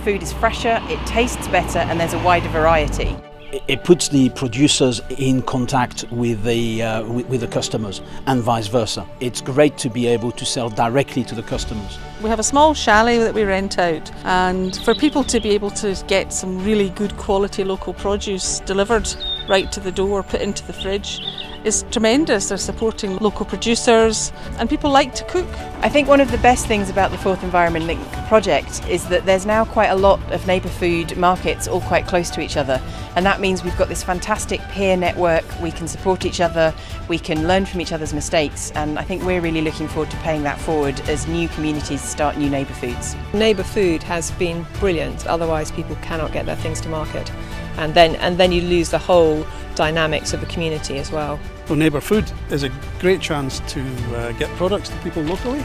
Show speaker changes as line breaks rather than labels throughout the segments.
food is fresher, it tastes better, and there's a wider variety.
It puts the producers in contact with the customers and vice versa. It's great to be able to sell directly to the customers.
We have a small chalet that we rent out, and for people to be able to get some really good quality local produce delivered right to the door, put into the fridge, is tremendous. They're supporting local producers, and people like to cook.
I think one of the best things about the Forth Environment Link project is that there's now quite a lot of neighbour food markets all quite close to each other, and that means we've got this fantastic peer network. We can support each other, we can learn from each other's mistakes, and I think we're really looking forward to paying that forward as new communities start new neighbour foods.
Neighbour food has been brilliant, otherwise people cannot get their things to market, and then you lose the whole dynamics of the community as well.
Well, Neighbour Food is a great chance to get products to people locally.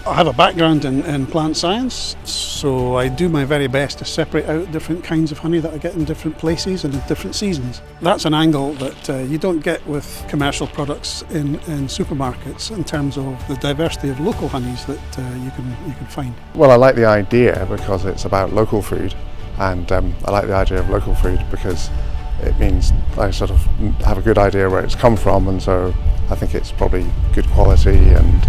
I have a background in plant science, so I do my very best to separate out different kinds of honey that I get in different places and in different seasons. That's an angle that you don't get with commercial products in supermarkets in terms of the diversity of local honeys that you can find.
Well, I like the idea because it's about local food, and I like the idea of local food because it means I sort of have a good idea where it's come from, and so I think it's probably good quality and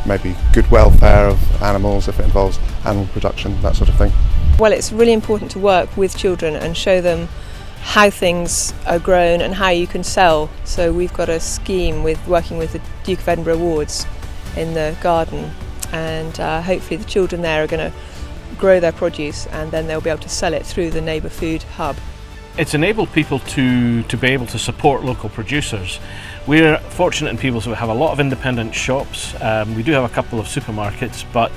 maybe good welfare of animals if it involves animal production, that sort of thing.
Well, it's really important to work with children and show them how things are grown and how you can sell. So we've got a scheme with working with the Duke of Edinburgh Awards in the garden, and hopefully the children there are going to grow their produce and then they'll be able to sell it through the Neighbour Food Hub.
It's enabled people to be able to support local producers. We're fortunate in Peebles, we have a lot of independent shops. We do have a couple of supermarkets, but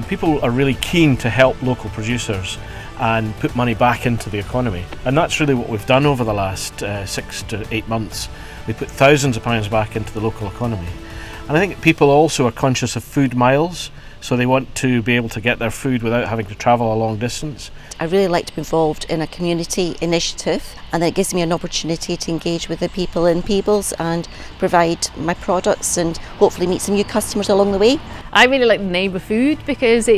people are really keen to help local producers and put money back into the economy. And that's really what we've done over the last 6 to 8 months. We put thousands of pounds back into the local economy. And I think people also are conscious of food miles, so they want to be able to get their food without having to travel a long distance.
I really like to be involved in a community initiative, and it gives me an opportunity to engage with the people in Peebles and provide my products and hopefully meet some new customers along the way.
I really like the Neighbour Food because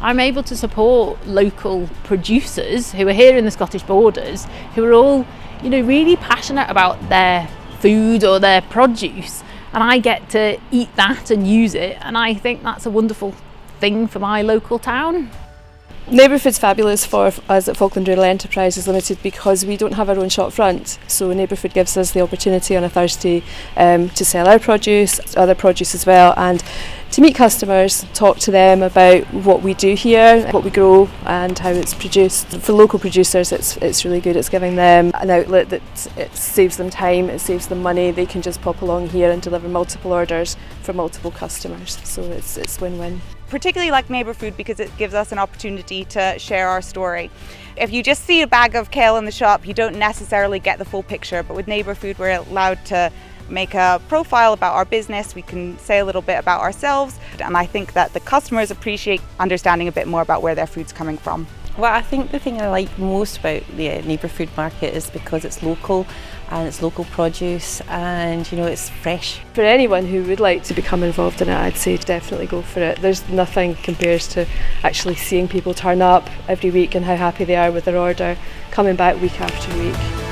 I'm able to support local producers who are here in the Scottish borders, who are all, really passionate about their food or their produce, and I get to eat that and use it, and I think that's a wonderful thing for my local town.
Neighbour Food's fabulous for us at Falkland Rural Enterprises Limited because we don't have our own shop front, so Neighbour Food gives us the opportunity on a Thursday to sell our produce, other produce as well, and to meet customers, talk to them about what we do here, what we grow and how it's produced. For local producers it's really good. It's giving them an outlet that it saves them time, it saves them money. They can just pop along here and deliver multiple orders for multiple customers, so it's win-win.
Particularly like Neighbour Food because it gives us an opportunity to share our story. If you just see a bag of kale in the shop, you don't necessarily get the full picture, but with Neighbour Food we're allowed to make a profile about our business, we can say a little bit about ourselves, and I think that the customers appreciate understanding a bit more about where their food's coming from.
Well, I think the thing I like most about the Neighbour Food Market is because it's local and it's local produce and it's fresh.
For anyone who would like to become involved in it, I'd say definitely go for it. There's nothing compares to actually seeing people turn up every week and how happy they are with their order, coming back week after week.